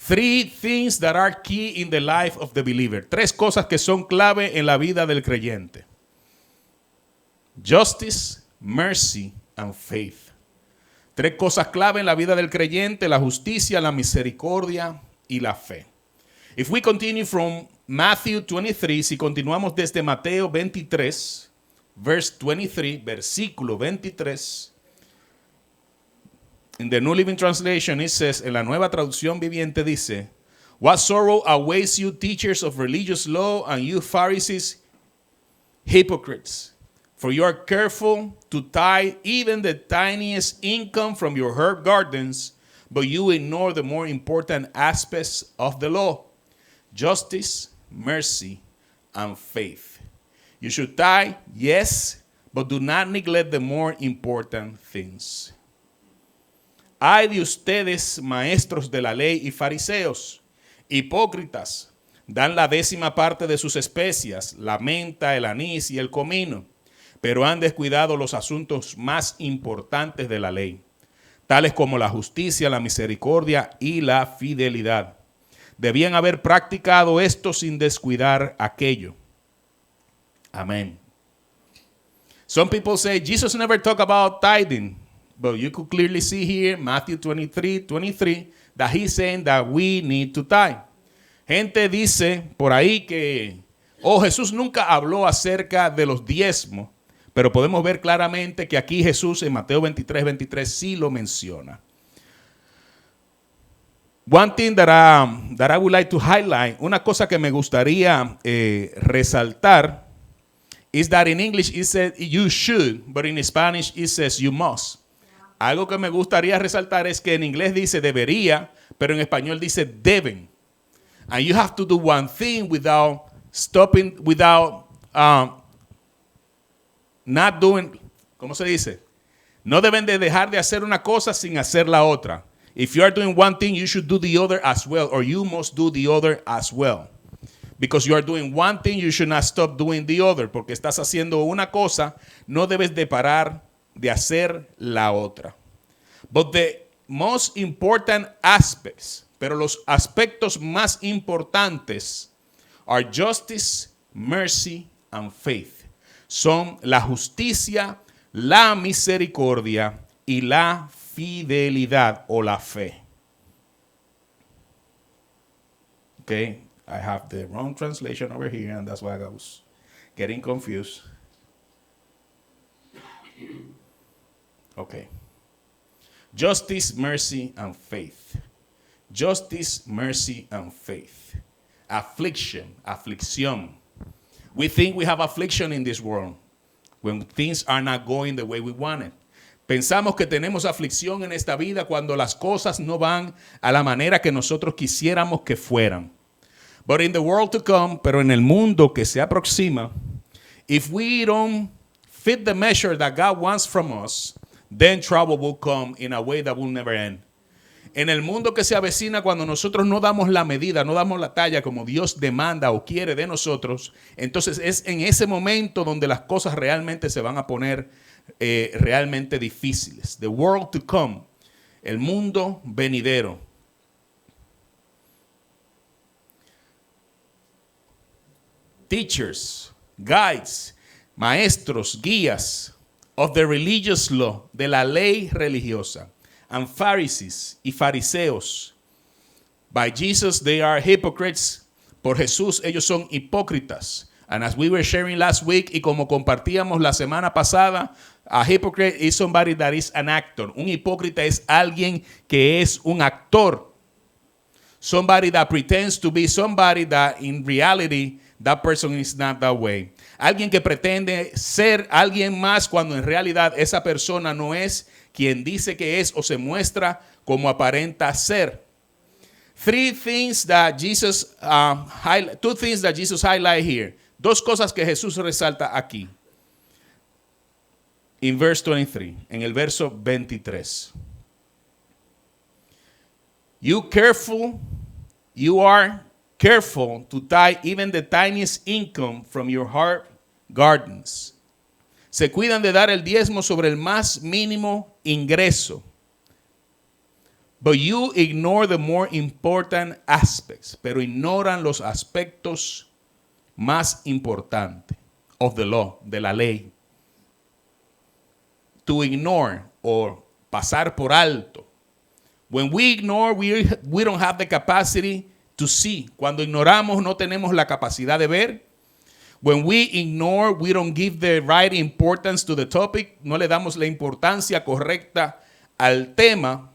Three things that are key in the life of the believer. Tres cosas que son clave en la vida del creyente. Justice, mercy, and faith. Tres cosas clave en la vida del creyente: la justicia, la misericordia y la fe. If we continue from Matthew 23, si continuamos desde Mateo 23, verse 23, versículo 23, in the New Living Translation, it says, en la Nueva Traducción Viviente dice, "What sorrow awaits you, teachers of religious law, and you Pharisees, hypocrites! For you are careful to tithe even the tiniest income from your herb gardens, but you ignore the more important aspects of the law: justice, mercy, and faith." You should tithe, yes, but do not neglect the more important things. Ay de ustedes, maestros de la ley y fariseos, hipócritas, dan la 10ª parte de sus especias, la menta, el anís y el comino, pero han descuidado los asuntos más importantes de la ley, tales como la justicia, la misericordia y la fidelidad. Debían haber practicado esto sin descuidar aquello. Amén. Some people say Jesus never talked about tithing, but you could clearly see here, Matthew 23, that he's saying that we need to tithe. Gente dice por ahí que, Jesús nunca habló acerca de los diezmos, pero podemos ver claramente que aquí Jesús en Mateo 23 sí lo menciona. One thing that I would like to highlight, una cosa que me gustaría resaltar, is that in English it says you should, but in Spanish it says you must. Algo que me gustaría resaltar es que en inglés dice debería, pero en español dice deben. And you have to do one thing without stopping, without not doing, ¿cómo se dice? No deben de dejar de hacer una cosa sin hacer la otra. If you are doing one thing, you should do the other as well, or you must do the other as well. Because you are doing one thing, you should not stop doing the other. Porque estás haciendo una cosa, no debes de parar de hacer la otra. But the most important aspects, pero los aspectos más importantes, are justice, mercy, and faith. Son la justicia, la misericordia y la fidelidad o la fe. Okay, I have the wrong translation over here, and that's why I was getting confused. Okay. Justice, mercy, and faith. Justice, mercy, and faith. Affliction, aflicción. We think we have affliction in this world when things are not going the way we want it. Pensamos que tenemos aflicción en esta vida cuando las cosas no van a la manera que nosotros quisiéramos que fueran. But in the world to come, pero en el mundo que se aproxima, if we don't fit the measure that God wants from us, then trouble will come in a way that will never end. En el mundo que se avecina, cuando nosotros no damos la medida, no damos la talla como Dios demanda o quiere de nosotros, entonces es en ese momento donde las cosas realmente se van a poner realmente difíciles. The world to come, el mundo venidero. Teachers, guides, maestros, guías of the religious law, de la ley religiosa, and Pharisees y fariseos. By Jesus, they are hypocrites. Por Jesús, ellos son hipócritas. And as we were sharing last week, y como compartíamos la semana pasada, a hypocrite is somebody that is an actor. Un hipócrita es alguien que es un actor. Somebody that pretends to be somebody that in reality, that person is not that way. Alguien que pretende ser alguien más cuando en realidad esa persona no es quien dice que es o se muestra como aparenta ser. Two things that Jesus highlight here. Dos cosas que Jesús resalta aquí. In verse 23, en el verso 23. You are careful to tithe even the tiniest income from your herb gardens. Se cuidan de dar el diezmo sobre el más mínimo ingreso. But you ignore the more important aspects. Pero ignoran los aspectos más importantes of the law, de la ley. To ignore or pasar por alto. When we ignore, we don't have the capacity to see. Cuando ignoramos, no tenemos la capacidad de ver. When we ignore, we don't give the right importance to the topic. No le damos la importancia correcta al tema.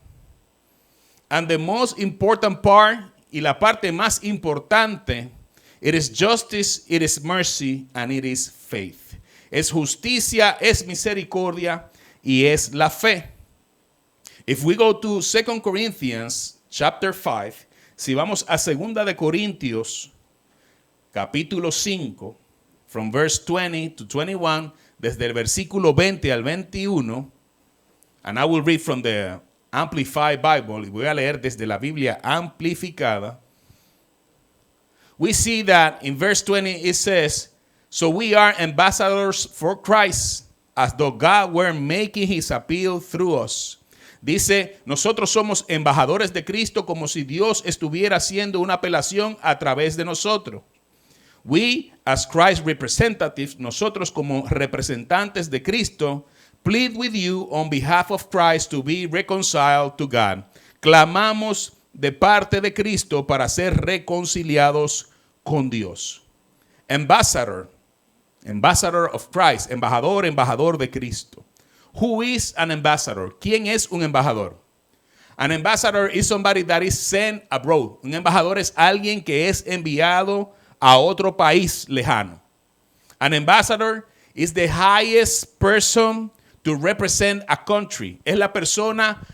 And the most important part, y la parte más importante, it is justice, it is mercy, and it is faith. Es justicia, es misericordia, y es la fe. If we go to 2 Corinthians chapter 5, si vamos a 2 de Corintios, capítulo 5, from verse 20 to 21, desde el versículo 20 al 21, and I will read from the Amplified Bible, y voy a leer desde la Biblia amplificada. We see that in verse 20 it says, so we are ambassadors for Christ, as though God were making his appeal through us. Dice, nosotros somos embajadores de Cristo como si Dios estuviera haciendo una apelación a través de nosotros. We, as Christ's representatives, nosotros como representantes de Cristo, plead with you on behalf of Christ to be reconciled to God. Clamamos de parte de Cristo para ser reconciliados con Dios. Ambassador of Christ, embajador de Cristo. Who is an ambassador? ¿Quién es un embajador? An ambassador is somebody that is sent abroad. Un embajador es alguien que es enviado a otro país lejano. An ambassador is the highest person to represent a country. Es la persona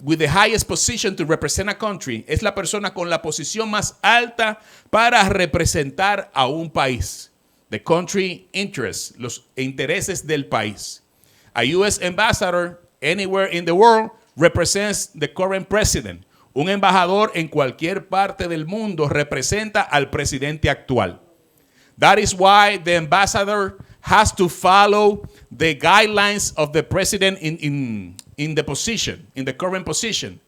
with the highest position to represent a country. Es la persona con la posición más alta para representar a un país. The country interests, los intereses del país. A U.S. ambassador anywhere in the world represents the current president. Un embajador en cualquier parte del mundo representa al presidente actual. That is why the ambassador has to follow the guidelines of the president in the position, in the current position.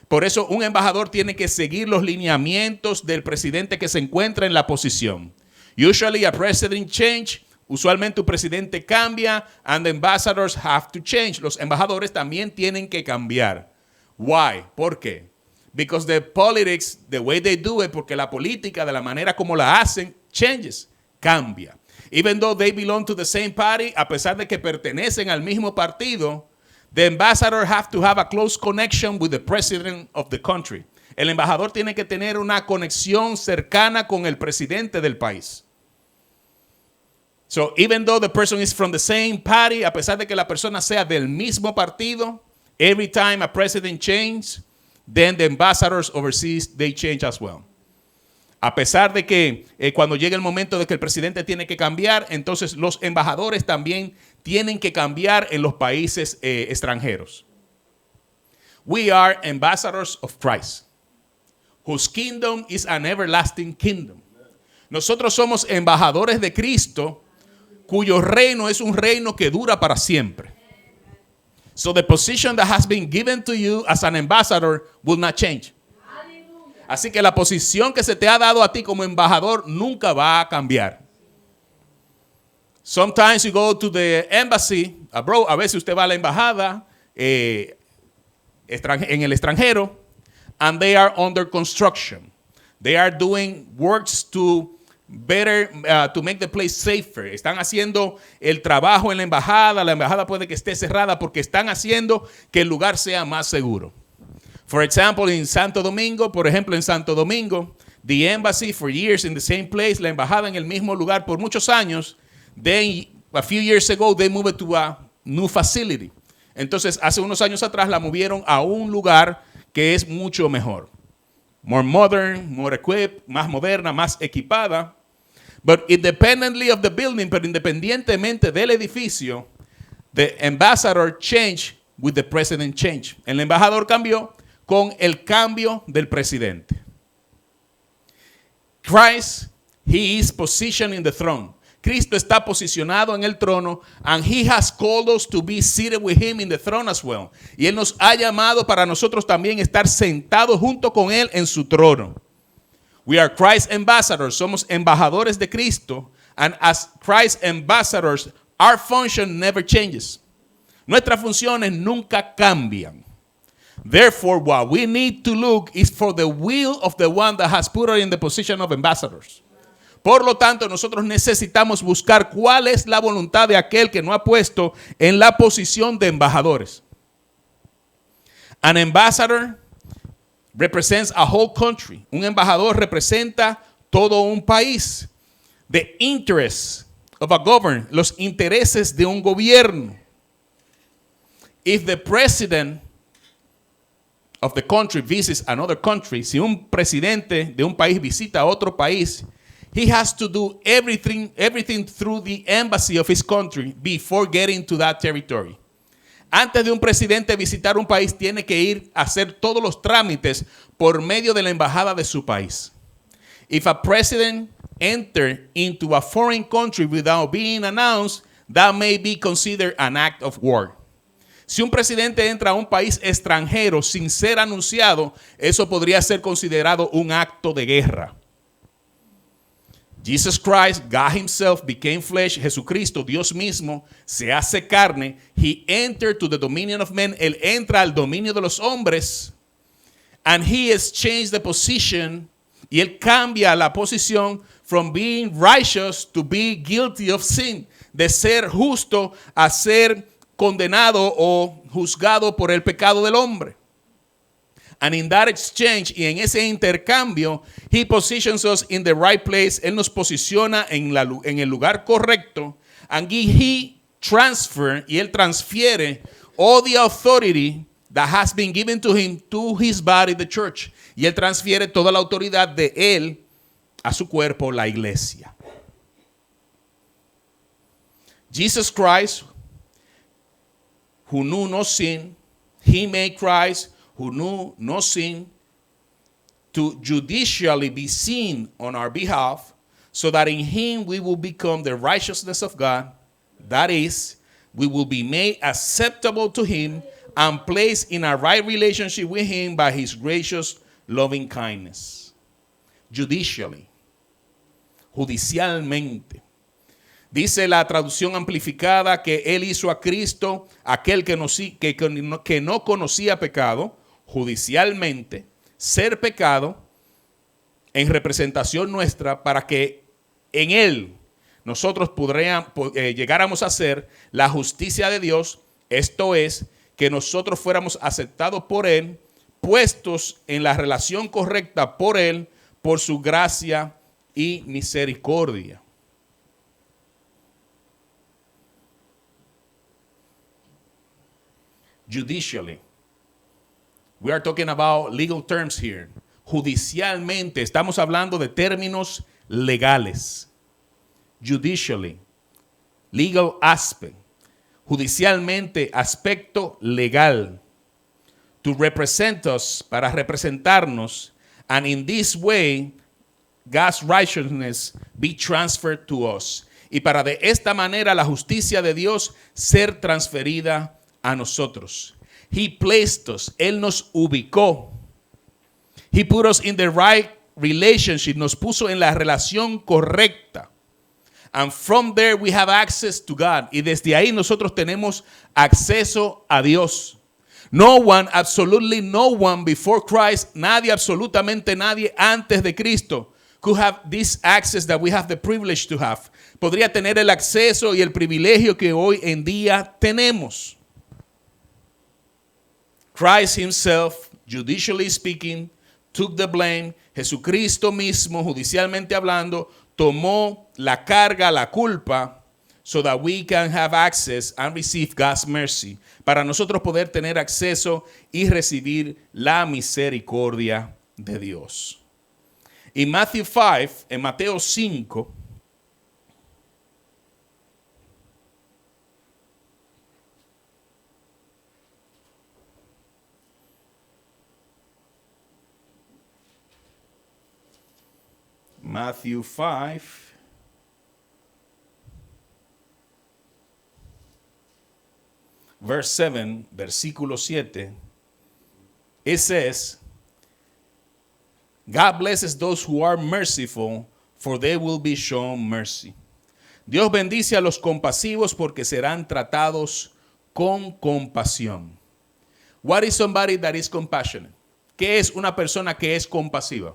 Por eso un embajador tiene que seguir los lineamientos del presidente que se encuentra en la posición. Usually a president change. Usualmente un presidente cambia and the ambassadors have to change. Los embajadores también tienen que cambiar. Why? ¿Por qué? Because the politics, the way they do it, porque la política, de la manera como la hacen, changes, cambia. Even though they belong to the same party, a pesar de que pertenecen al mismo partido, the ambassador have to have a close connection with the president of the country. El embajador tiene que tener una conexión cercana con el presidente del país. So even though the person is from the same party, a pesar de que la persona sea del mismo partido, every time a president changes, then the ambassadors overseas, they change as well. A pesar de que cuando llega el momento de que el presidente tiene que cambiar, entonces los embajadores también tienen que cambiar en los países extranjeros. We are ambassadors of Christ, whose kingdom is an everlasting kingdom. Nosotros somos embajadores de Cristo, cuyo reino es un reino que dura para siempre. So the position that has been given to you as an ambassador will not change. Así que la posición que se te ha dado a ti como embajador nunca va a cambiar. Sometimes you go to the embassy abroad. A veces usted va a la embajada en el extranjero, and they are under construction. They are doing works to to make the place safer. Están haciendo el trabajo en la embajada. La embajada puede que esté cerrada porque están haciendo que el lugar sea más seguro. For example, in Santo Domingo, por ejemplo, en Santo Domingo, the embassy for years in the same place, la embajada en el mismo lugar por muchos años. Then, a few years ago, they moved to a new facility. Entonces, hace unos años atrás la movieron a un lugar que es mucho mejor. More modern, more equipped, más moderna, más equipada. But independently of the building, pero independientemente del edificio, the ambassador changed with the president change. El embajador cambió con el cambio del presidente. Christ, he is positioned in the throne. Cristo está posicionado en el trono, and he has called us to be seated with him in the throne as well. Y él nos ha llamado para nosotros también estar sentados junto con él en su trono. We are Christ's ambassadors, somos embajadores de Cristo, and as Christ's ambassadors, our function never changes. Nuestras funciones nunca cambian. Therefore, what we need to look is for the will of the one that has put us in the position of ambassadors. Por lo tanto, nosotros necesitamos buscar cuál es la voluntad de aquel que nos ha puesto en la posición de embajadores. An ambassador represents a whole country. Un embajador representa todo un país. The interests of a government, los intereses de un gobierno. If the president of the country visits another country, si un presidente de un país visita a otro país, he has to do everything through the embassy of his country before getting to that territory. Antes de un presidente visitar un país, tiene que ir a hacer todos los trámites por medio de la embajada de su país. If a president enters into a foreign country without being announced, that may be considered an act of war. Si un presidente entra a un país extranjero sin ser anunciado, eso podría ser considerado un acto de guerra. Jesus Christ, God himself became flesh. Jesucristo, Dios mismo, se hace carne. He entered to the dominion of men. Él entra al dominio de los hombres. And he has changed the position. Y él cambia la posición from being righteous to be guilty of sin. De ser justo a ser condenado o juzgado por el pecado del hombre. And in that exchange, y en ese intercambio, he positions us in the right place. Él nos posiciona en el lugar correcto. And he transfer, y él transfiere all the authority that has been given to him to his body, the church. Y él transfiere toda la autoridad de él a su cuerpo, la iglesia. Jesus Christ, who knew no sin, he made Christ, who knew no sin, to judicially be seen on our behalf, so that in him we will become the righteousness of God. That is, we will be made acceptable to him and placed in a right relationship with him by his gracious loving kindness. Judicially, judicialmente. Dice la traducción amplificada que él hizo a Cristo, aquel que no conocía pecado, judicialmente, ser pecado en representación nuestra, para que en él nosotros llegáramos a ser la justicia de Dios. Esto es, que nosotros fuéramos aceptados por él, puestos en la relación correcta por él, por su gracia y misericordia. Judicially. We are talking about legal terms here. Judicialmente, estamos hablando de términos legales. Judicially, legal aspect. Judicialmente, aspecto legal. To represent us, para representarnos, and in this way, God's righteousness be transferred to us. Y para de esta manera la justicia de Dios ser transferida a nosotros. He placed us. Él nos ubicó. He put us in the right relationship. Nos puso en la relación correcta. And from there we have access to God. Y desde ahí nosotros tenemos acceso a Dios. No one, absolutely no one before Christ, nadie, absolutamente nadie antes de Cristo could have this access that we have the privilege to have. Podría tener el acceso y el privilegio que hoy en día tenemos. Christ himself, judicially speaking, took the blame. Jesucristo mismo, judicialmente hablando, tomó la carga, la culpa, so that we can have access and receive God's mercy. Para nosotros poder tener acceso y recibir la misericordia de Dios. En Mateo 5, Matthew 5, verse 7, versículo 7, it says, God blesses those who are merciful, for they will be shown mercy. Dios bendice a los compasivos porque serán tratados con compasión. What is somebody that is compassionate? ¿Qué es una persona que es compasiva?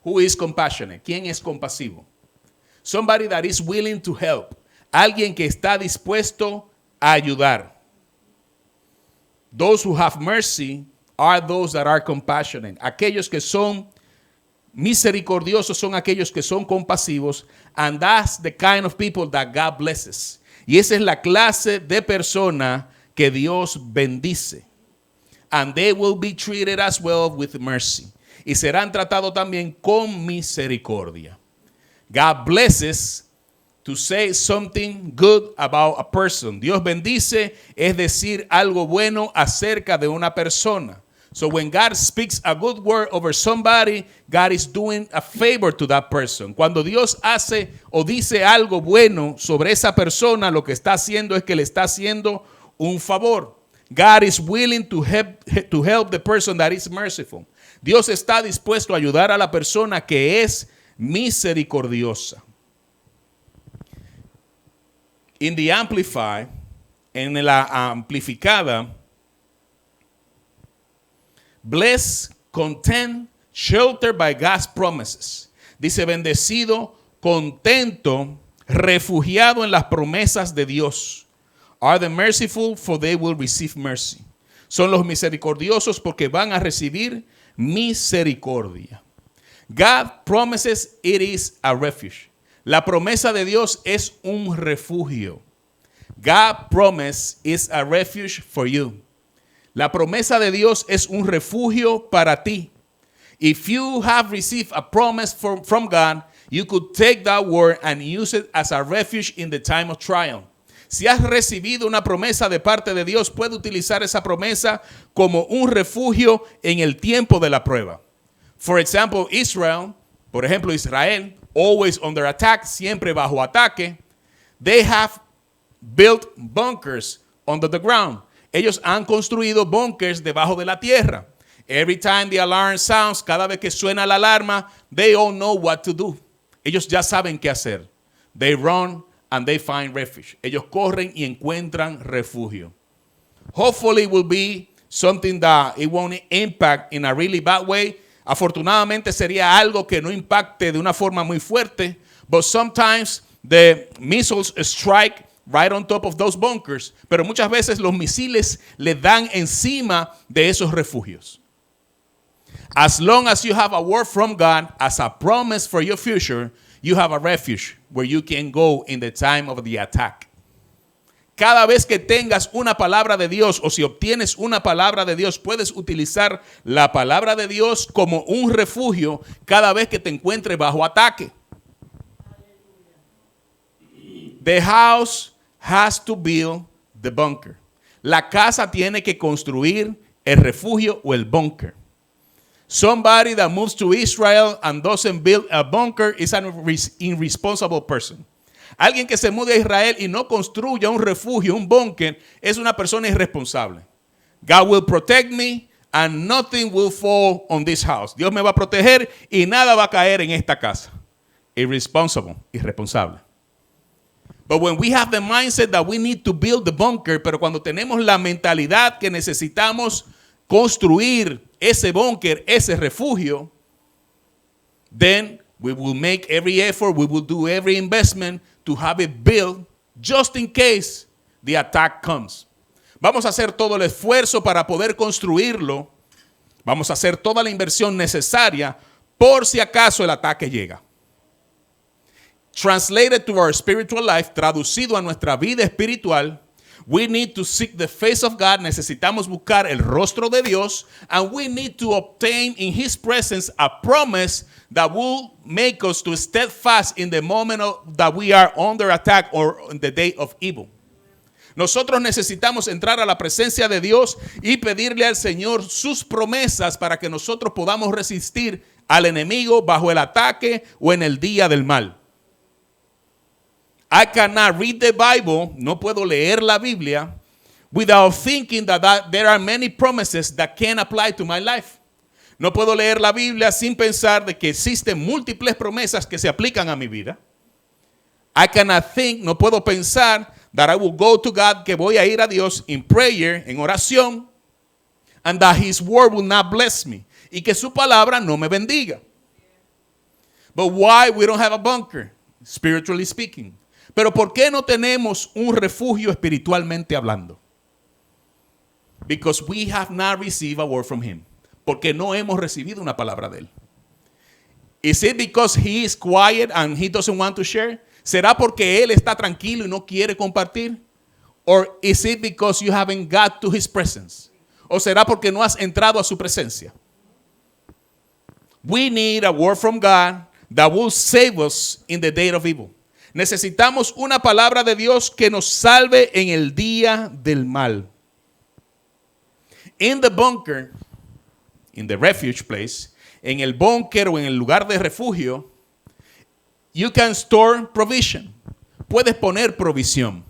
Who is compassionate? ¿Quién es compasivo? Somebody that is willing to help. Alguien que está dispuesto a ayudar. Those who have mercy are those that are compassionate. Aquellos que son misericordiosos son aquellos que son compasivos. And that's the kind of people that God blesses. Y esa es la clase de persona que Dios bendice. And they will be treated as well with mercy. Y serán tratados también con misericordia. God blesses to say something good about a person. Dios bendice es decir algo bueno acerca de una persona. So when God speaks a good word over somebody, God is doing a favor to that person. Cuando Dios hace o dice algo bueno sobre esa persona, lo que está haciendo es que le está haciendo un favor. God is willing to help the person that is merciful. Dios está dispuesto a ayudar a la persona que es misericordiosa. In the Amplify, en la amplificada, blessed, content, sheltered by God's promises. Dice bendecido, contento, refugiado en las promesas de Dios. Are the merciful, for they will receive mercy. Son los misericordiosos porque van a recibir misericordia. God promises it is a refuge. La promesa de Dios es un refugio. God promise is a refuge for you. La promesa de Dios es un refugio para ti. If you have received a promise from God, you could take that word and use it as a refuge in the time of trial. Si has recibido una promesa de parte de Dios, puede utilizar esa promesa como un refugio en el tiempo de la prueba. For example, Israel, por ejemplo, Israel, always under attack, siempre bajo ataque. They have built bunkers under the ground. Ellos han construido bunkers debajo de la tierra. Every time the alarm sounds, cada vez que suena la alarma, they all know what to do. Ellos ya saben qué hacer. They run and they find refuge. Ellos corren y encuentran refugio. Hopefully it will be something that it won't impact in a really bad way. Afortunadamente sería algo que no impacte de una forma muy fuerte, but sometimes the missiles strike right on top of those bunkers, pero muchas veces los misiles le dan encima de esos refugios. As long as you have a word from God as a promise for your future, you have a refuge where you can go in the time of the attack. Cada vez que tengas una palabra de Dios o si obtienes una palabra de Dios, puedes utilizar la palabra de Dios como un refugio cada vez que te encuentres bajo ataque. The house has to build the bunker. La casa tiene que construir el refugio o el bunker. Somebody that moves to Israel and doesn't build a bunker is an irresponsible person. Alguien que se mude a Israel y no construya un refugio, un búnker, es una persona irresponsable. God will protect me and nothing will fall on this house. Dios me va a proteger y nada va a caer en esta casa. Irresponsible, irresponsable. But when we have the mindset that we need to build the bunker, pero cuando tenemos la mentalidad que necesitamos construir ese búnker, ese refugio, then we will make every effort, we will do every investment to have it built just in case the attack comes. Vamos a hacer todo el esfuerzo para poder construirlo. Vamos a hacer toda la inversión necesaria por si acaso el ataque llega. Translated to our spiritual life, traducido a nuestra vida espiritual, we need to seek the face of God. Necesitamos buscar el rostro de Dios, and we need to obtain in His presence a promise that will make us to steadfast in the moment that we are under attack or in the day of evil. Nosotros necesitamos entrar a la presencia de Dios y pedirle al Señor sus promesas para que nosotros podamos resistir al enemigo bajo el ataque o en el día del mal. I cannot read the Bible, no puedo leer la Biblia, without thinking that there are many promises that can apply to my life. No puedo leer la Biblia sin pensar de que existen múltiples promesas que se aplican a mi vida. I cannot think, no puedo pensar that I will go to God, que voy a ir a Dios in prayer, en oración, and that His word will not bless me, y que su palabra no me bendiga. But why we don't have a bunker, spiritually speaking? Pero ¿por qué no tenemos un refugio espiritualmente hablando? Because we have not received a word from Him. Porque no hemos recibido una palabra de Él. Is it because He is quiet and He doesn't want to share? ¿Será porque Él está tranquilo y no quiere compartir? Or is it because you haven't got to His presence? ¿O será porque no has entrado a su presencia? We need a word from God that will save us in the day of evil. Necesitamos una palabra de Dios que nos salve en el día del mal. In the bunker, in the refuge place, en el búnker o en el lugar de refugio, you can store provision. Puedes poner provisión.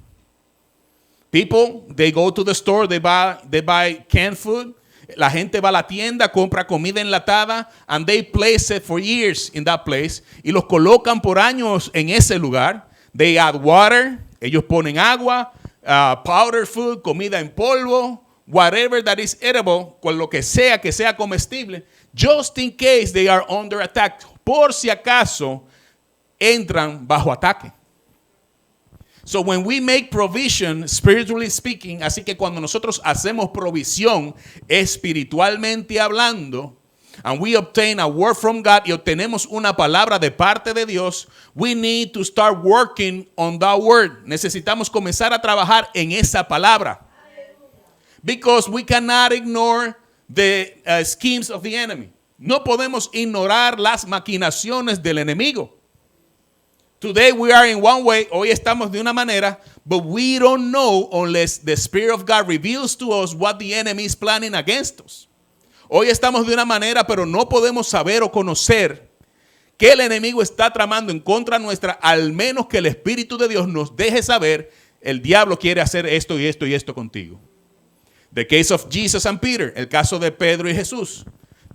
People, they go to the store, they buy canned food. La gente va a la tienda, compra comida enlatada, and they place it for years in that place. Y los colocan por años en ese lugar. They add water, ellos ponen agua, powder food, comida en polvo, whatever that is edible, con lo que sea comestible, just in case they are under attack. Por si acaso entran bajo ataque. So when we make provision, spiritually speaking, así que cuando nosotros hacemos provisión espiritualmente hablando, and we obtain a word from God, y obtenemos una palabra de parte de Dios, we need to start working on that word. Necesitamos comenzar a trabajar en esa palabra. Because we cannot ignore the schemes of the enemy. No podemos ignorar las maquinaciones del enemigo. Today we are in one way, hoy estamos de una manera, but we don't know unless the Spirit of God reveals to us what the enemy is planning against us. Hoy estamos de una manera, pero no podemos saber o conocer que el enemigo está tramando en contra nuestra, al menos que el Espíritu de Dios nos deje saber, el diablo quiere hacer esto y esto y esto contigo. The case of Jesus and Peter, el caso de Pedro y Jesús.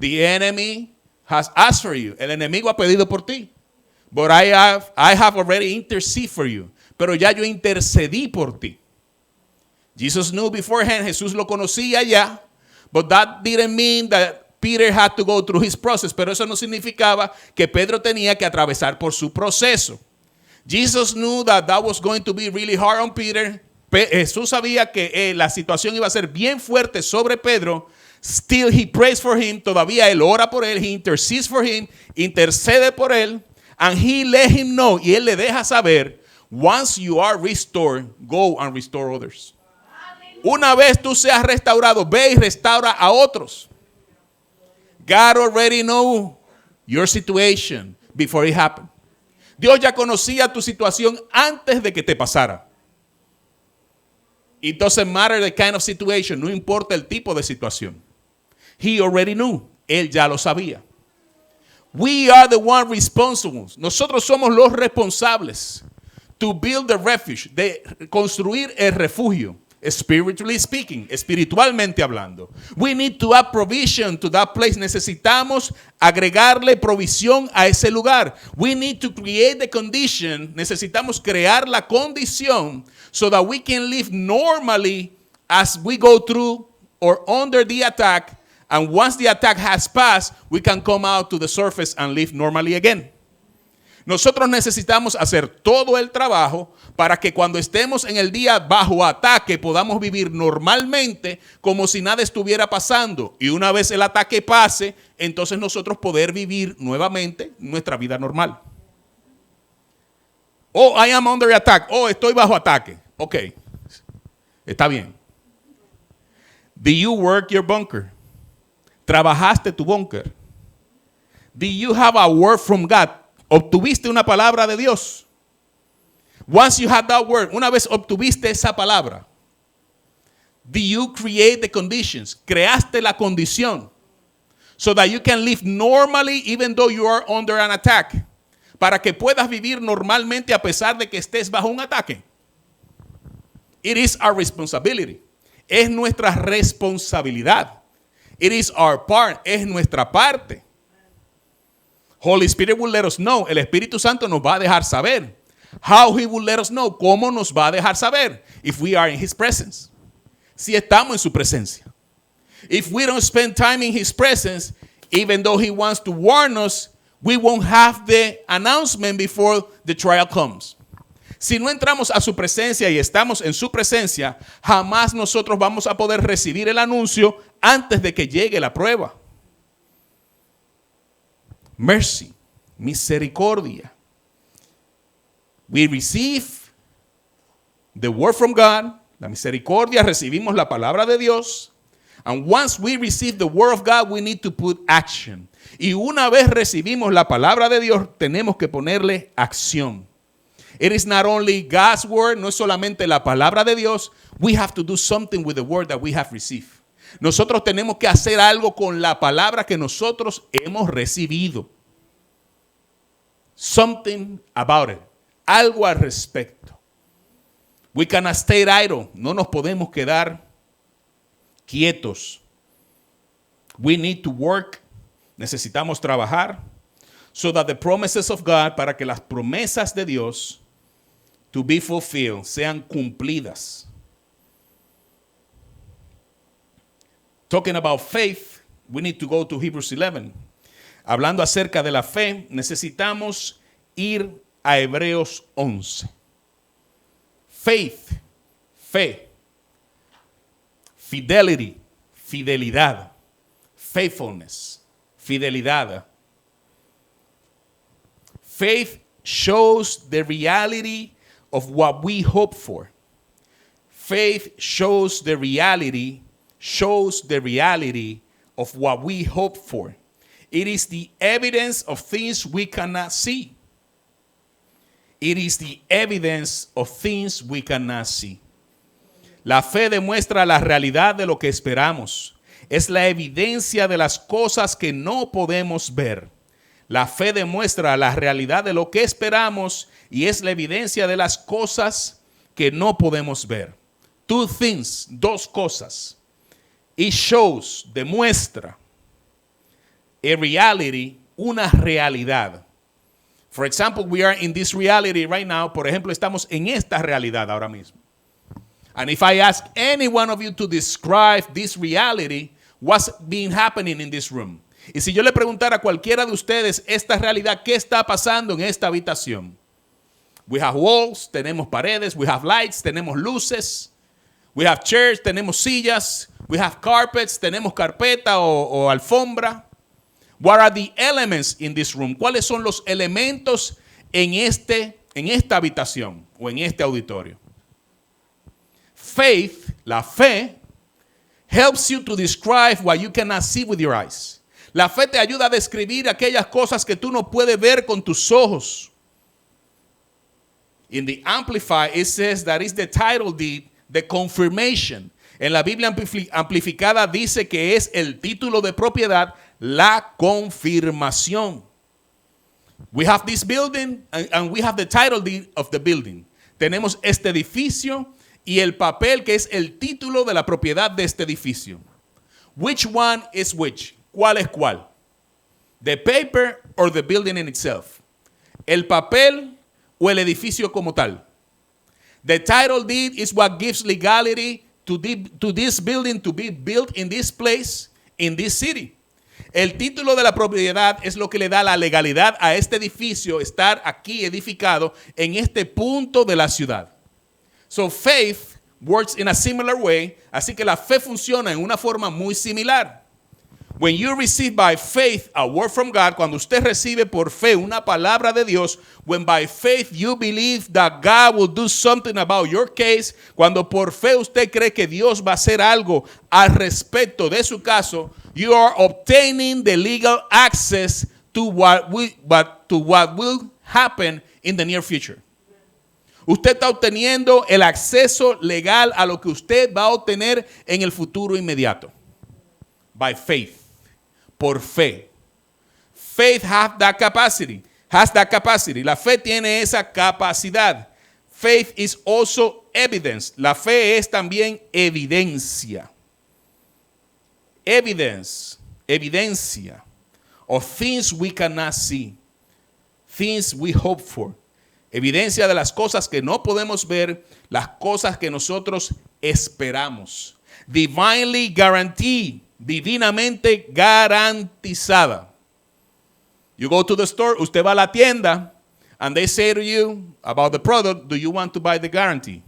The enemy has asked for you. El enemigo ha pedido por ti. But I have already interceded for you. Pero ya yo intercedí por ti. Jesus knew beforehand, Jesús lo conocía ya. But that didn't mean that Peter had to go through his process. Pero eso no significaba que Pedro tenía que atravesar por su proceso. Jesus knew that was going to be really hard on Peter. Jesús sabía que la situación iba a ser bien fuerte sobre Pedro. Still he prays for him. Todavía él ora por él. He intercedes for him. Intercede por él. And he let him know. Y él le deja saber. Once you are restored, go and restore others. Una vez tú seas restaurado, ve y restaura a otros. God already know your situation before it happened. Dios ya conocía tu situación antes de que te pasara. It doesn't matter the kind of situation. No importa el tipo de situación. He already knew. Él ya lo sabía. We are the one responsible. Nosotros somos los responsables to build the refuge, de construir el refugio. Spiritually speaking, espiritualmente hablando. We need to add provision to that place. Necesitamos agregarle provisión a ese lugar. We need to create the condition. Necesitamos crear la condición so that we can live normally as we go through or under the attack. And once the attack has passed, we can come out to the surface and live normally again. Nosotros necesitamos hacer todo el trabajo para que cuando estemos en el día bajo ataque podamos vivir normalmente como si nada estuviera pasando. Y una vez el ataque pase, entonces nosotros poder vivir nuevamente nuestra vida normal. Oh, I am under attack. Oh, estoy bajo ataque. Ok, está bien. Do you work your bunker? ¿Trabajaste tu búnker? Do you have a word from God? ¿Obtuviste una palabra de Dios? Once you had that word, una vez obtuviste esa palabra, do you create the conditions? ¿Creaste la condición? So that you can live normally even though you are under an attack. para que puedas vivir normalmente a pesar de que estés bajo un ataque. It is our responsibility. Es nuestra responsabilidad. It is our part. Es nuestra parte. Holy Spirit will let us know. El Espíritu Santo nos va a dejar saber. How he will let us know. ¿Cómo nos va a dejar saber? If we are in his presence. Si estamos en su presencia. If we don't spend time in his presence, even though he wants to warn us, we won't have the announcement before the trial comes. Si no entramos a su presencia y estamos en su presencia, jamás nosotros vamos a poder recibir el anuncio antes de que llegue la prueba. Mercy, misericordia. We receive the word from God, la misericordia, recibimos la palabra de Dios. And once we receive the word of God, we need to put action. Y una vez recibimos la palabra de Dios, tenemos que ponerle acción. It is not only God's word, no es solamente la palabra de Dios. We have to do something with the word that we have received. Nosotros tenemos que hacer algo con la palabra que nosotros hemos recibido. Something about it. Algo al respecto. We cannot stay idle. No nos podemos quedar quietos. We need to work. Necesitamos trabajar. So that the promises of God, para que las promesas de Dios to be fulfilled, sean cumplidas. Talking about faith, we need to go to Hebrews 11. Hablando acerca de la fe, necesitamos ir a Hebreos 11. Faith, fe. Fidelity, fidelidad. Faithfulness, fidelidad. Faith shows the reality of what we hope for. Faith shows the reality of what we hope for. It is the evidence of things we cannot see. It is the evidence of things we cannot see. La fe demuestra la realidad de lo que esperamos. Es la evidencia de las cosas que no podemos ver. La fe demuestra la realidad de lo que esperamos y es la evidencia de las cosas que no podemos ver. Two things, dos cosas. It shows, demuestra, a reality, una realidad. For example, we are in this reality right now. Por ejemplo, estamos en esta realidad ahora mismo. And if I ask any one of you to describe this reality, what's been happening in this room? Y si yo le preguntara a cualquiera de ustedes esta realidad, ¿qué está pasando en esta habitación? We have walls, tenemos paredes. We have lights, tenemos luces. We have chairs, tenemos sillas. We have carpets, tenemos carpeta o alfombra. What are the elements in this room? ¿Cuáles son los elementos en esta habitación o en este auditorio? Faith, la fe, helps you to describe what you cannot see with your eyes. La fe te ayuda a describir aquellas cosas que tú no puedes ver con tus ojos. In the Amplified, it says that is the title deed, the confirmation. En la Biblia amplificada dice que es el título de propiedad, la confirmación. We have this building and we have the title deed of the building. Tenemos este edificio y el papel que es el título de la propiedad de este edificio. Which one is which? ¿Cuál es cuál? The paper or the building in itself? ¿El papel o el edificio como tal? The title deed is what gives legality to this building to be built in this place, in this city. El título de la propiedad es lo que le da la legalidad a este edificio estar aquí edificado en este punto de la ciudad. So faith works in a similar way. Así que la fe funciona en una forma muy similar. When you receive by faith a word from God, cuando usted recibe por fe una palabra de Dios, when by faith you believe that God will do something about your case, cuando por fe usted cree que Dios va a hacer algo al respecto de su caso, you are obtaining the legal access to what will happen in the near future. Usted está obteniendo el acceso legal a lo que usted va a obtener en el futuro inmediato. By faith. Por fe. Faith has that capacity. has that capacity. La fe tiene esa capacidad. Faith is also evidence. La fe es también evidencia. Evidence, evidencia of things we cannot see, things we hope for. Evidencia de las cosas que no podemos ver, las cosas que nosotros esperamos. Divinely guaranteed, divinamente garantizada. You go to the store, usted va a la tienda, and they say to you about the product, do you want to buy the guarantee?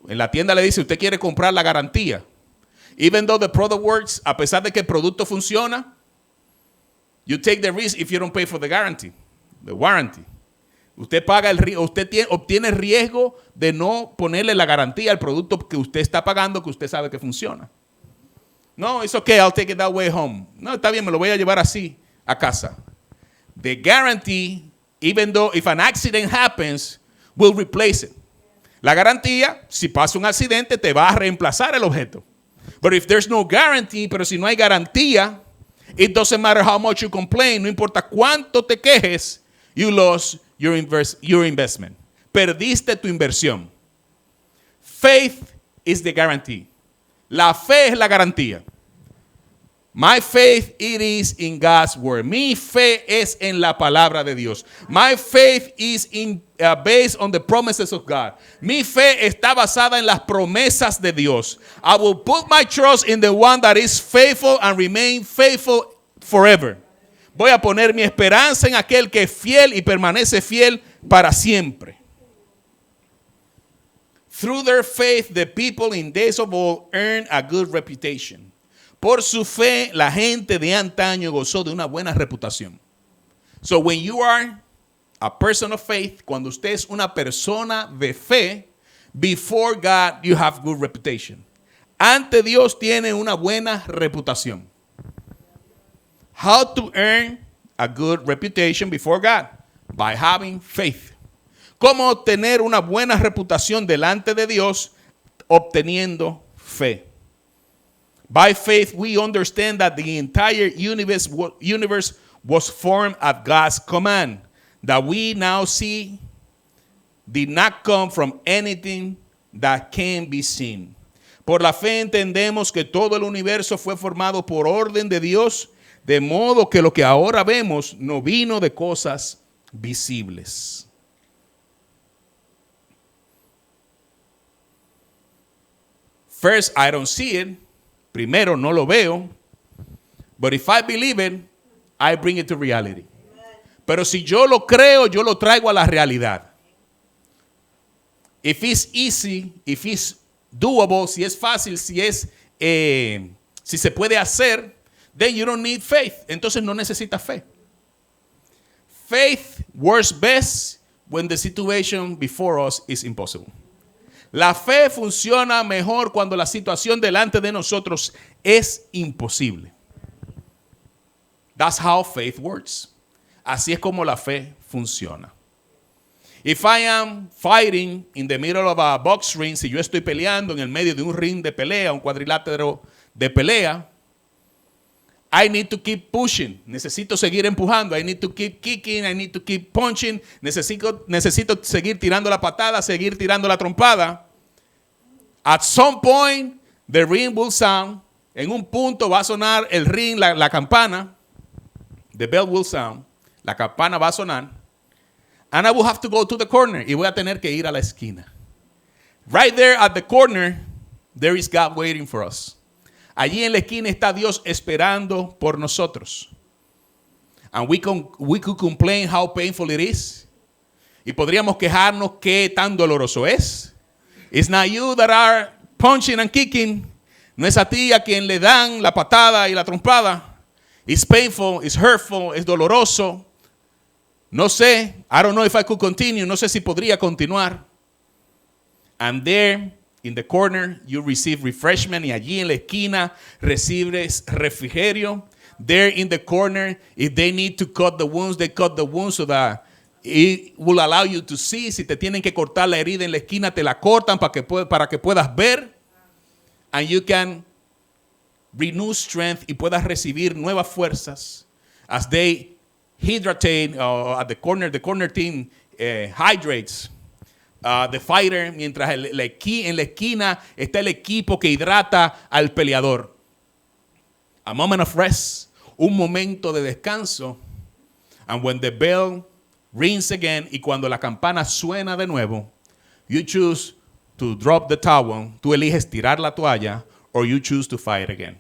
En la tienda le dice, ¿usted quiere comprar la garantía? Even though the product works, a pesar de que el producto funciona, you take the risk if you don't pay for the guarantee, the warranty. Usted paga obtiene el riesgo de no ponerle la garantía al producto que usted está pagando, que usted sabe que funciona. No, it's okay, I'll take it that way home. No, está bien, me lo voy a llevar así a casa. The guarantee, even though if an accident happens, will replace it. La garantía, si pasa un accidente, te va a reemplazar el objeto. But if there's no guarantee, pero si no hay garantía, it doesn't matter how much you complain, no importa cuánto te quejes, you lost your investment. Perdiste tu inversión. Faith is the guarantee. La fe es la garantía. My faith, it is in God's word. Mi fe es en la palabra de Dios. My faith is based on the promises of God. Mi fe está basada en las promesas de Dios. I will put my trust in the one that is faithful and remain faithful forever. Voy a poner mi esperanza en aquel que es fiel y permanece fiel para siempre. Through their faith, the people in days of old earned a good reputation. Por su fe, la gente de antaño gozó de una buena reputación. So when you are a person of faith, cuando usted es una persona de fe, before God you have good reputation. Ante Dios tiene una buena reputación. How to earn a good reputation before God? By having faith. ¿Cómo obtener una buena reputación delante de Dios? Obteniendo fe. By faith, we understand that the entire universe was formed at God's command. That we now see did not come from anything that can be seen. Por la fe entendemos que todo el universo fue formado por orden de Dios, de modo que lo que ahora vemos no vino de cosas visibles. First, I don't see it. Primero, no lo veo. But if I believe it, I bring it to reality. Pero si yo lo creo, yo lo traigo a la realidad. If it's easy, if it's doable, si es fácil, si se puede hacer, then you don't need faith. Entonces no necesitas fe. Faith works best when the situation before us is impossible. La fe funciona mejor cuando la situación delante de nosotros es imposible. That's how faith works. Así es como la fe funciona. If I am fighting in the middle of a box ring, si yo estoy peleando en el medio de un ring de pelea, un cuadrilátero de pelea, I need to keep pushing. Necesito seguir empujando. I need to keep kicking. I need to keep punching. Necesito seguir tirando la patada, seguir tirando la trompada. At some point, the ring will sound. En un punto va a sonar el ring, la campana. The bell will sound. La campana va a sonar. And I will have to go to the corner. Y voy a tener que ir a la esquina. Right there at the corner, there is God waiting for us. Allí en la esquina está Dios esperando por nosotros. And we could complain how painful it is. Y podríamos quejarnos qué tan doloroso es. It's not you that are punching and kicking. No es a ti a quien le dan la patada y la trompada. It's painful, it's hurtful, es doloroso. No sé, I don't know if I could continue. No sé si podría continuar. And there, in the corner, you receive refreshment. Y allí en la esquina recibes refrigerio. There in the corner, if they need to cut the wounds, they cut the wounds so that it will allow you to see. Si te tienen que cortar la herida en la esquina, te la cortan para que puedas ver. And you can renew strength y puedas recibir nuevas fuerzas as they hydrate at the corner team hydrates the fighter, mientras en la esquina está el equipo que hidrata al peleador. A moment of rest, un momento de descanso. And when the bell rings again, y cuando la campana suena de nuevo, you choose to drop the towel. Tú eliges tirar la toalla, or you choose to fight again.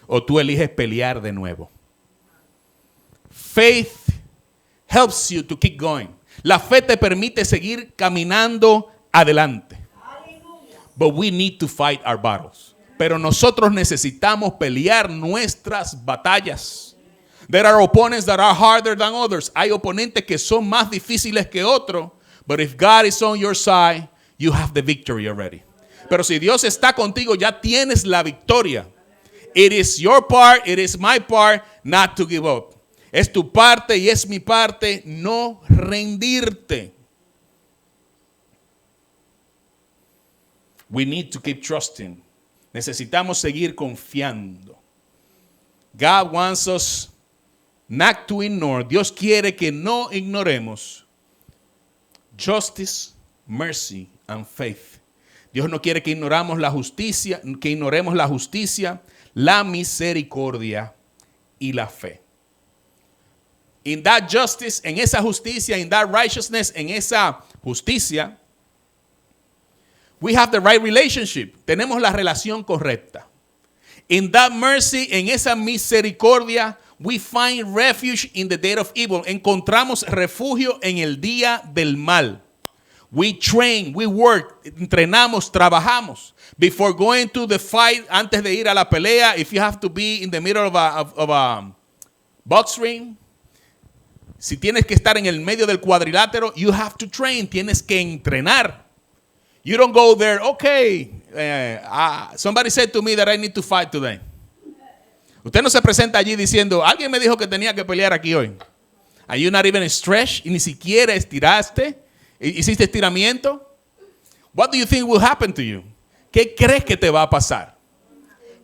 O tú eliges pelear de nuevo. Faith helps you to keep going. La fe te permite seguir caminando adelante. But we need to fight our battles. Pero nosotros necesitamos pelear nuestras batallas. There are opponents that are harder than others. Hay oponentes que son más difíciles que otros. But if God is on your side, you have the victory already. Pero si Dios está contigo, ya tienes la victoria. It is your part, it is my part, not to give up. Es tu parte y es mi parte, no rendirte. We need to keep trusting. Necesitamos seguir confiando. God wants us not to ignore. Dios quiere que no ignoremos justice, mercy, and faith. Dios no quiere que ignoremos la justicia, la misericordia y la fe. In that justice, en esa justicia, in that righteousness, en esa justicia, we have the right relationship. Tenemos la relación correcta. In that mercy, en esa misericordia, we find refuge in the day of evil. Encontramos refugio en el día del mal. We train, we work, entrenamos, trabajamos. Before going to the fight, antes de ir a la pelea, if you have to be in the middle of a box ring, si tienes que estar en el medio del cuadrilátero, you have to train, tienes que entrenar. You don't go there, okay, somebody said to me that I need to fight today. Usted no se presenta allí diciendo, alguien me dijo que tenía que pelear aquí hoy. Are you not even stretched? Y ni siquiera estiraste, hiciste estiramiento. What do you think will happen to you? ¿Qué crees que te va a pasar?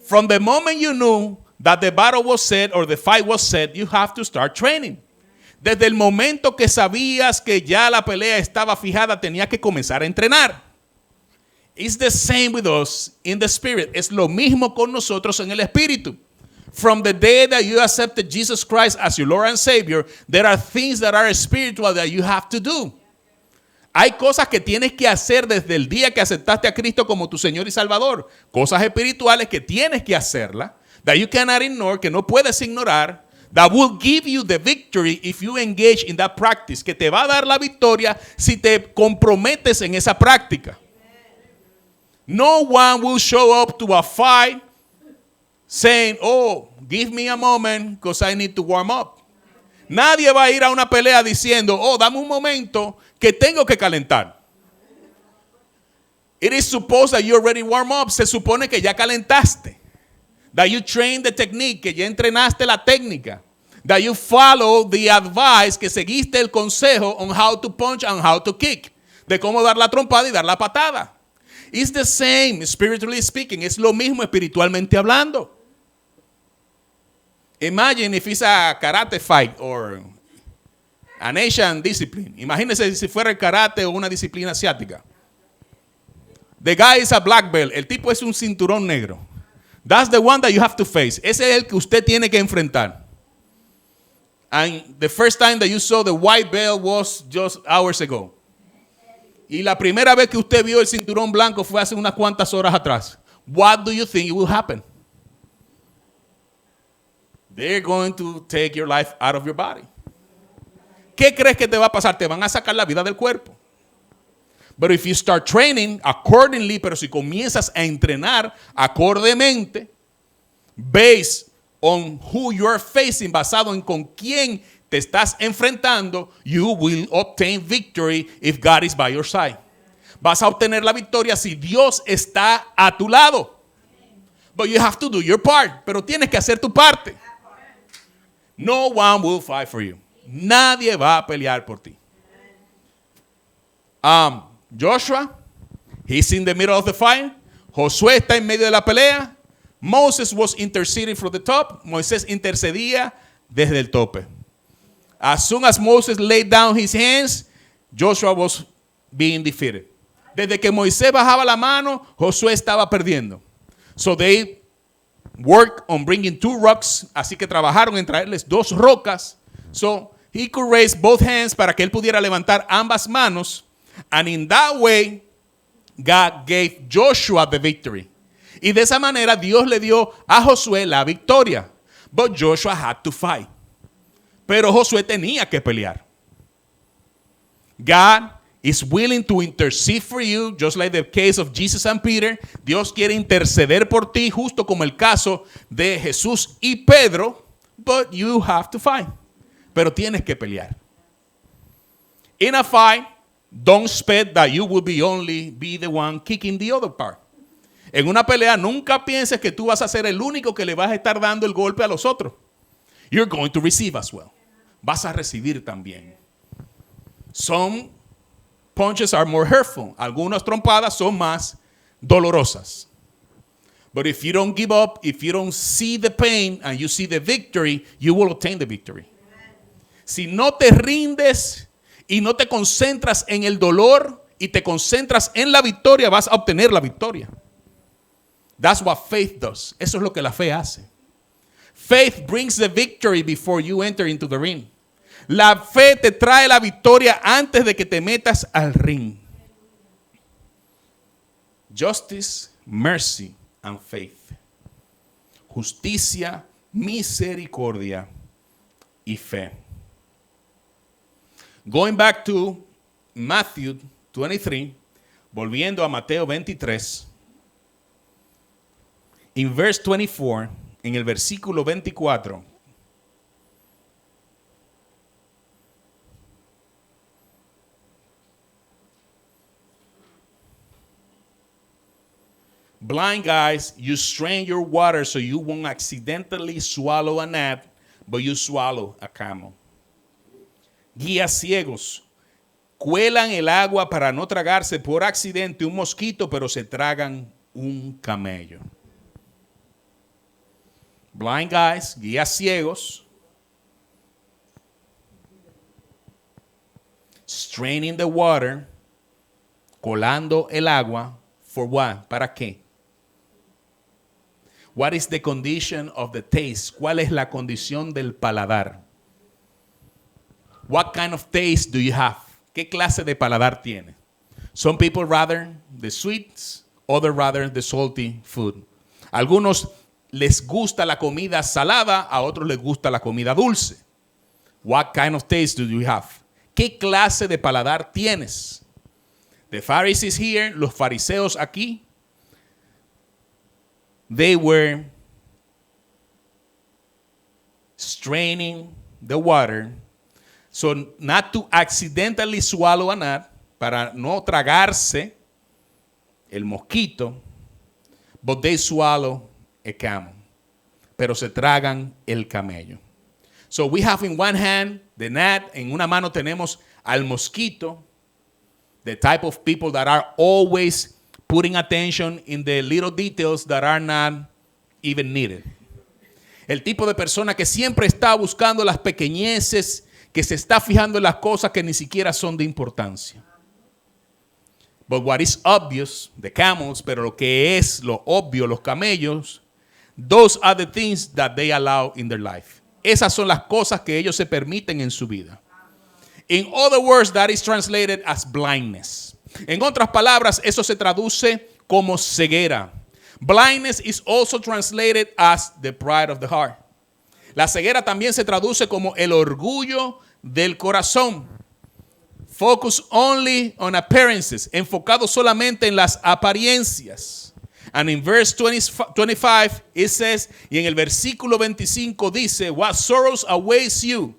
From the moment you knew that the battle was set or the fight was set, you have to start training. Desde el momento que sabías que ya la pelea estaba fijada, tenías que comenzar a entrenar. It's the same with us in the spirit. Es lo mismo con nosotros en el espíritu. From the day that you accepted Jesus Christ as your Lord and Savior, there are things that are spiritual that you have to do. Hay cosas que tienes que hacer desde el día que aceptaste a Cristo como tu Señor y Salvador. Cosas espirituales que tienes que hacerlas, that you cannot ignore, que no puedes ignorar, that will give you the victory if you engage in that practice, que te va a dar la victoria si te comprometes en esa práctica. No one will show up to a fight saying, oh, give me a moment because I need to warm up. Nadie va a ir a una pelea diciendo, oh, dame un momento que tengo que calentar. It is supposed that you already warm up. Se supone que ya calentaste. That you train the technique, que ya entrenaste la técnica. That you follow the advice, que seguiste el consejo on how to punch and how to kick. De cómo dar la trompada y dar la patada. It's the same, spiritually speaking. Es lo mismo espiritualmente hablando. Imagine if it's a karate fight or an Asian discipline. Imagínese si fuera el karate o una disciplina asiática. The guy is a black belt. El tipo es un cinturón negro. That's the one that you have to face. Ese es el que usted tiene que enfrentar. And the first time that you saw the white belt was just hours ago. Y la primera vez que usted vio el cinturón blanco fue hace unas cuantas horas atrás. What do you think will happen? They're going to take your life out of your body. ¿Qué crees que te va a pasar? Te van a sacar la vida del cuerpo. But if you start training accordingly, pero si comienzas a entrenar acordemente, based on who you're facing, basado en con quién te estás enfrentando, you will obtain victory if God is by your side. Vas a obtener la victoria si Dios está a tu lado. But you have to do your part. Pero tienes que hacer tu parte. No one will fight for you. Nadie va a pelear por ti. Joshua, he's in the middle of the fight. Josué está en medio de la pelea. Moses was interceding from the top. Moisés intercedía desde el tope. As soon as Moses laid down his hands, Joshua was being defeated. Desde que Moisés bajaba la mano, Josué estaba perdiendo. So they worked on bringing 2 rocks. Así que trabajaron en traerles 2 rocas. So he could raise both hands para que él pudiera levantar ambas manos. And in that way, God gave Joshua the victory. Y de esa manera Dios le dio a Josué la victoria. But Joshua had to fight. Pero Josué tenía que pelear. God is willing to intercede for you, just like the case of Jesus and Peter. Dios quiere interceder por ti, justo como el caso de Jesús y Pedro. But you have to fight. Pero tienes que pelear. In a fight, don't expect that you will only be the one kicking the other part. En una pelea, nunca pienses que tú vas a ser el único que le vas a estar dando el golpe a los otros. You're going to receive as well. Vas a recibir también. Some punches are more hurtful. Algunas trompadas son más dolorosas. But if you don't give up, if you don't see the pain and you see the victory, you will obtain the victory. Si no te rindes y no te concentras en el dolor y te concentras en la victoria, vas a obtener la victoria. That's what faith does. Eso es lo que la fe hace. Faith brings the victory before you enter into the ring. La fe te trae la victoria antes de que te metas al ring. Justice, mercy, and faith. Justicia, misericordia y fe. Going back to Matthew 23, volviendo a Mateo 23, in verse 24, en el versículo 24, blind guys, you strain your water so you won't accidentally swallow a gnat, but you swallow a camel. Guías ciegos, cuelan el agua para no tragarse por accidente un mosquito, pero se tragan un camello. Blind guys, guías ciegos, straining the water, colando el agua, for what? ¿Para qué? What is the condition of the taste? ¿Cuál es la condición del paladar? What kind of taste do you have? ¿Qué clase de paladar tiene? Some people rather the sweets, others rather the salty food. Algunos les gusta la comida salada, a otros les gusta la comida dulce. What kind of taste do you have? ¿Qué clase de paladar tienes? The Pharisees here, los fariseos aquí, they were straining the water so not to accidentally swallow a gnat, para no tragarse el mosquito, but they swallow a camel. Pero se tragan el camello. So we have in one hand the gnat, en una mano tenemos al mosquito, the type of people that are always putting attention in the little details that are not even needed. El tipo de persona que siempre está buscando las pequeñeces, que se está fijando en las cosas que ni siquiera son de importancia. But what is obvious, the camels, pero lo que es lo obvio, los camellos, those are the things that they allow in their life. Esas son las cosas que ellos se permiten en su vida. In other words, that is translated as blindness. En otras palabras, eso se traduce como ceguera. Blindness is also translated as the pride of the heart. La ceguera también se traduce como el orgullo del corazón. Focus only on appearances, enfocado solamente en las apariencias. And in verse 25 it says, y en el versículo 25 dice, what sorrows awaits you,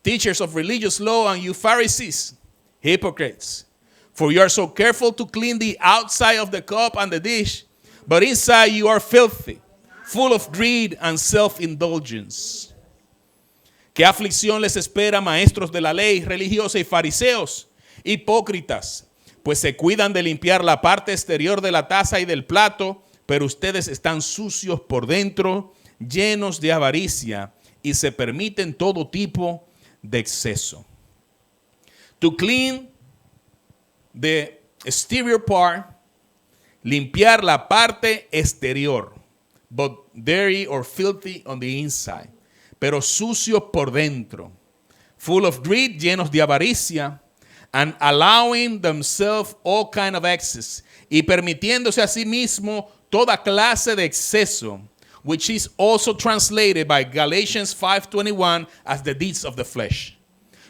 teachers of religious law, and you Pharisees, hypocrites. For you are so careful to clean the outside of the cup and the dish, but inside you are filthy, full of greed and self-indulgence. ¿Qué aflicción les espera, maestros de la ley, religiosa y fariseos, hipócritas? Pues se cuidan de limpiar la parte exterior de la taza y del plato, pero ustedes están sucios por dentro, llenos de avaricia, y se permiten todo tipo de exceso. To clean the exterior part, limpiar la parte exterior, but dirty or filthy on the inside, pero sucios por dentro, full of greed, llenos de avaricia, and allowing themselves all kind of excess, y permitiéndose a sí mismo toda clase de exceso, which is also translated by Galatians 5:21 as the deeds of the flesh,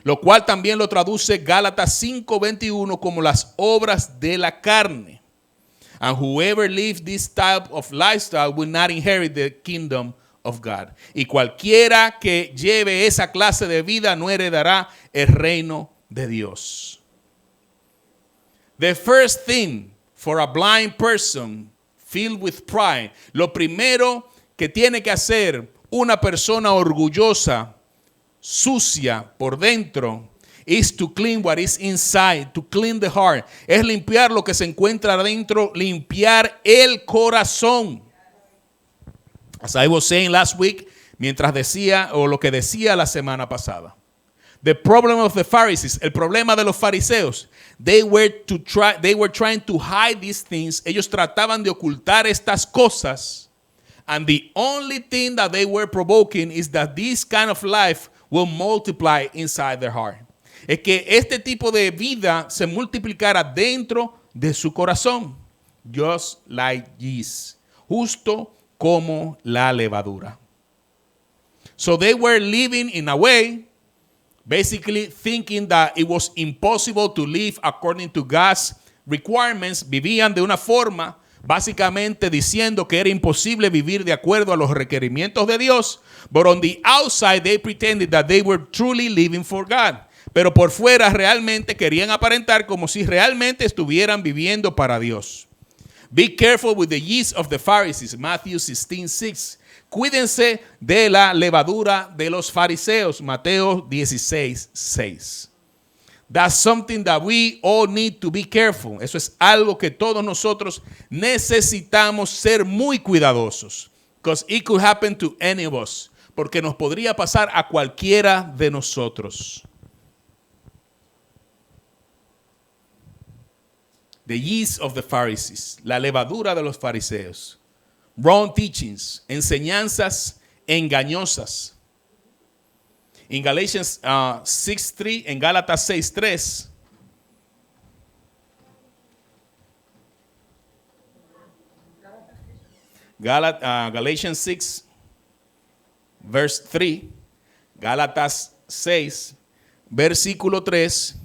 lo cual también lo traduce Gálatas 5:21 como las obras de la carne. And whoever lives this type of lifestyle will not inherit the kingdom of God. Y cualquiera que lleve esa clase de vida no heredará el reino de Dios. The first thing for a blind person filled with pride, lo primero que tiene que hacer una persona orgullosa, sucia por dentro, is to clean what is inside, to clean the heart. Es limpiar lo que se encuentra adentro, limpiar el corazón. As I was saying last week, mientras decía, o lo que decía la semana pasada. The problem of the Pharisees, el problema de los fariseos, they were trying to hide these things. Ellos trataban de ocultar estas cosas. And the only thing that they were provoking is that this kind of life will multiply inside their heart. Es que este tipo de vida se multiplicara dentro de su corazón. Just like yeast. Justo como la levadura. So they were living in a way, basically thinking that it was impossible to live according to God's requirements. Vivían de una forma, básicamente diciendo que era imposible vivir de acuerdo a los requerimientos de Dios. But on the outside, they pretended that they were truly living for God. Pero por fuera realmente querían aparentar como si realmente estuvieran viviendo para Dios. Be careful with the yeast of the Pharisees, Matthew 16:6. Cuídense de la levadura de los fariseos, Mateo 16:6. That's something that we all need to be careful. Eso es algo que todos nosotros necesitamos ser muy cuidadosos. Because it could happen to any of us. Porque nos podría pasar a cualquiera de nosotros. The yeast of the Pharisees, la levadura de los fariseos. Wrong teachings, enseñanzas engañosas. En Galatians 6:3, en Gálatas 6:3. Galatians 6, verse 3. Gálatas 6, versículo 3.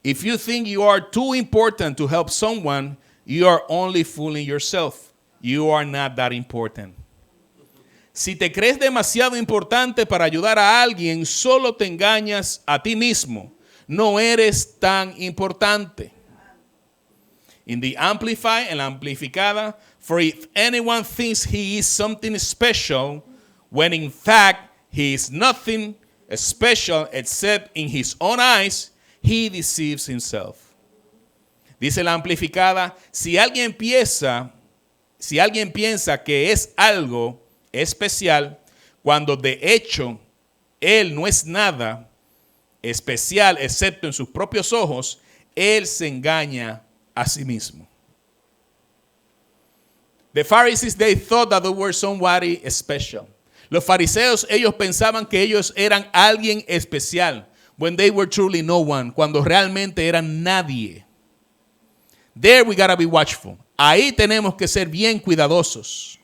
If you think you are too important to help someone, you are only fooling yourself. You are not that important. Si te crees demasiado importante para ayudar a alguien, solo te engañas a ti mismo. No eres tan importante. In the Amplify, en la amplificada, for if anyone thinks he is something special, when in fact he is nothing special except in his own eyes, he deceives himself. Dice la amplificada, si alguien piensa que es algo especial, cuando de hecho él no es nada especial excepto en sus propios ojos, él se engaña a sí mismo. The Pharisees, they thought that they were somebody special. Los fariseos, ellos pensaban que ellos eran alguien especial. When they were truly no one, cuando realmente eran nadie. There we gotta be watchful. Ahí tenemos que ser bien cuidadosos.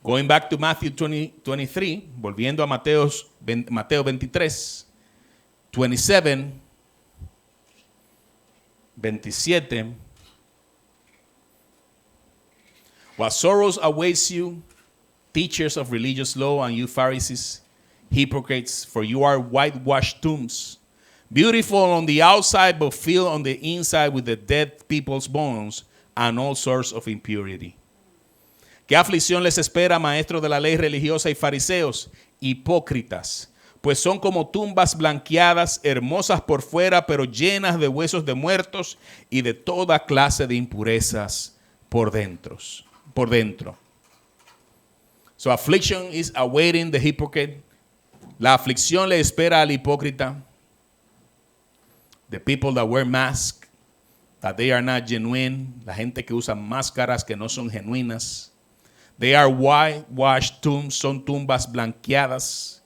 Going back to Matthew 23, volviendo a Mateo 23, 27, 27. What sorrows awaits you, teachers of religious law, and you Pharisees, hypocrites, for you are whitewashed tombs, beautiful on the outside, but filled on the inside with the dead people's bones and all sorts of impurity. ¿Qué aflicción les espera, maestros de la ley religiosa y fariseos, hipócritas? Pues son como tumbas blanqueadas, hermosas por fuera, pero llenas de huesos de muertos y de toda clase de impurezas por dentro. Por dentro. So affliction is awaiting the hypocrite. La aflicción le espera al hipócrita. The people that wear masks, that they are not genuine. La gente que usa máscaras que no son genuinas. They are whitewashed tombs, son tumbas blanqueadas.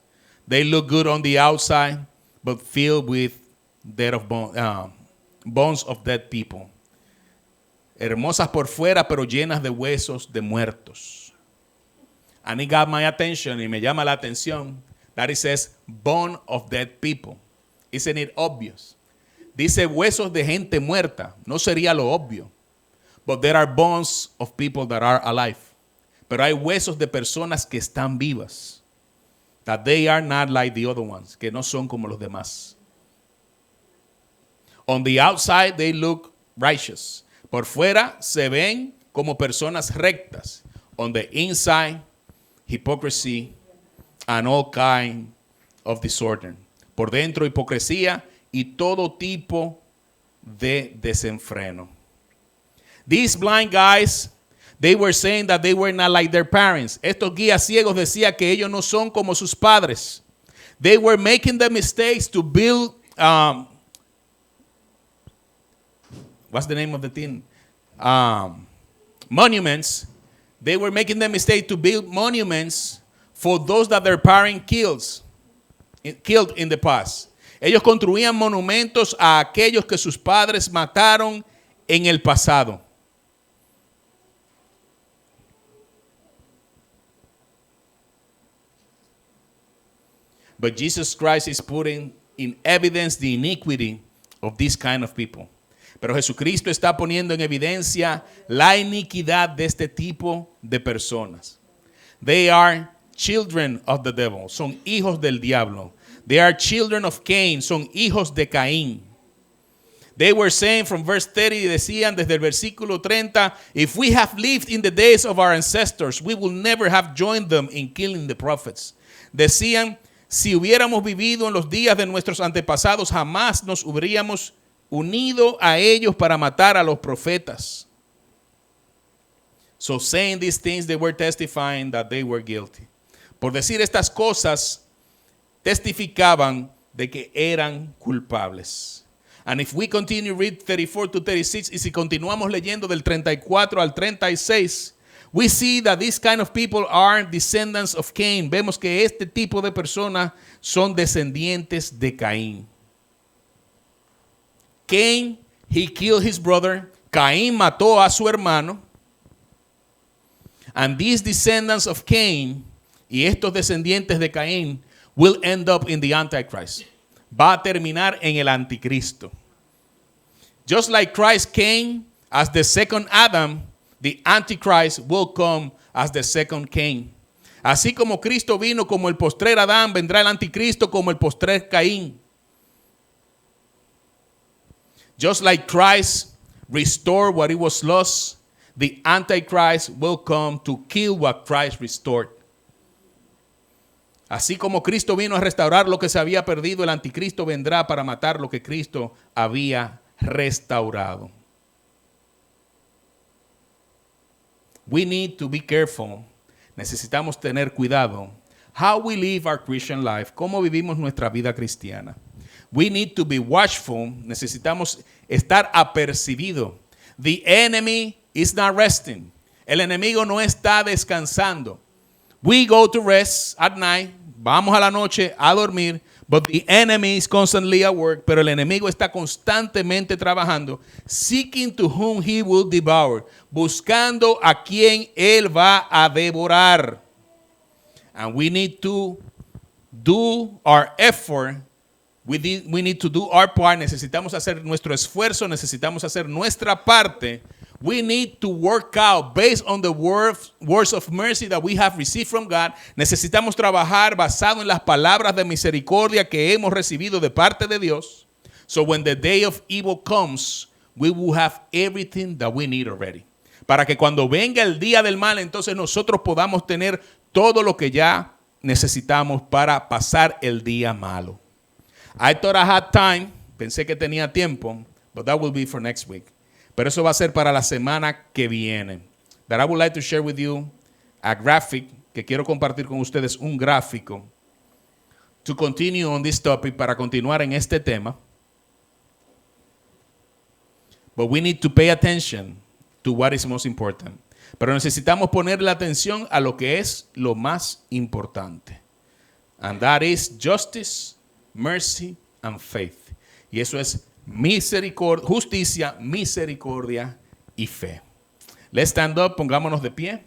They look good on the outside, but filled with bones of dead people. Hermosas por fuera, pero llenas de huesos de muertos. And it got my attention, y me llama la atención, that it says bone of dead people. Isn't it obvious? Dice huesos de gente muerta. No sería lo obvio. But there are bones of people that are alive. Pero hay huesos de personas que están vivas. That they are not like the other ones. Que no son como los demás. On the outside they look righteous. Por fuera se ven como personas rectas. On the inside, hypocrisy and all kind of disorder. Por dentro, hipocresía y todo tipo de desenfreno. These blind guys, they were saying that they were not like their parents. Estos guías ciegos decían que ellos no son como sus padres. They were making the mistakes to build, what's the name of the thing? Monuments. They were making the mistake to build monuments for those that their parents killed in the past. Ellos construían monumentos a aquellos que sus padres mataron en el pasado. But Jesus Christ is putting in evidence the iniquity of this kind of people. Pero Jesucristo está poniendo en evidencia la iniquidad de este tipo de personas. They are children of the devil. Son hijos del diablo. They are children of Cain. Son hijos de Caín. They were saying from verse 30, decían desde el versículo 30, if we have lived in the days of our ancestors, we will never have joined them in killing the prophets. Decían, si hubiéramos vivido en los días de nuestros antepasados, jamás nos habríamos unido a ellos para matar a los profetas. So saying these things, they were testifying that they were guilty. Por decir estas cosas, testificaban de que eran culpables. And if we continue read 34 to 36, y si continuamos leyendo del 34 al 36, we see that these kind of people are descendants of Cain. Vemos que este tipo de personas son descendientes de Caín. Cain, he killed his brother. Caín mató a su hermano. And these descendants of Cain, y estos descendientes de Caín, will end up in the Antichrist. Va a terminar en el anticristo. Just like Christ came as the second Adam, the Antichrist will come as the second Cain. Así como Cristo vino como el postrer Adán, vendrá el anticristo como el postrer Caín. Just like Christ restored what it was lost, the Antichrist will come to kill what Christ restored. Así como Cristo vino a restaurar lo que se había perdido, el anticristo vendrá para matar lo que Cristo había restaurado. We need to be careful. Necesitamos tener cuidado. How we live our Christian life. Cómo vivimos nuestra vida cristiana. We need to be watchful. Necesitamos estar apercibido. The enemy is not resting. El enemigo no está descansando. We go to rest at night. Vamos a la noche a dormir. But the enemy is constantly at work. Pero el enemigo está constantemente trabajando. Seeking to whom he will devour. Buscando a quien él va a devorar. And we need to do our effort. We need to do our part. Necesitamos hacer nuestro esfuerzo. Necesitamos hacer nuestra parte. We need to work out based on the words of mercy that we have received from God. Necesitamos trabajar basado en las palabras de misericordia que hemos recibido de parte de Dios. So when the day of evil comes, we will have everything that we need already. Para que cuando venga el día del mal, entonces nosotros podamos tener todo lo que ya necesitamos para pasar el día malo. I thought I had time. Pensé que tenía tiempo, but that will be for next week. Pero eso va a ser para la semana que viene. That I would like to share with you a graphic, que quiero compartir con ustedes un gráfico, to continue on this topic, para continuar en este tema. But we need to pay attention to what is most important. Pero necesitamos ponerle atención a lo que es lo más importante. And that is justice, mercy, and faith. Y eso es justicia, misericordia y fe. Let's stand up, pongámonos de pie.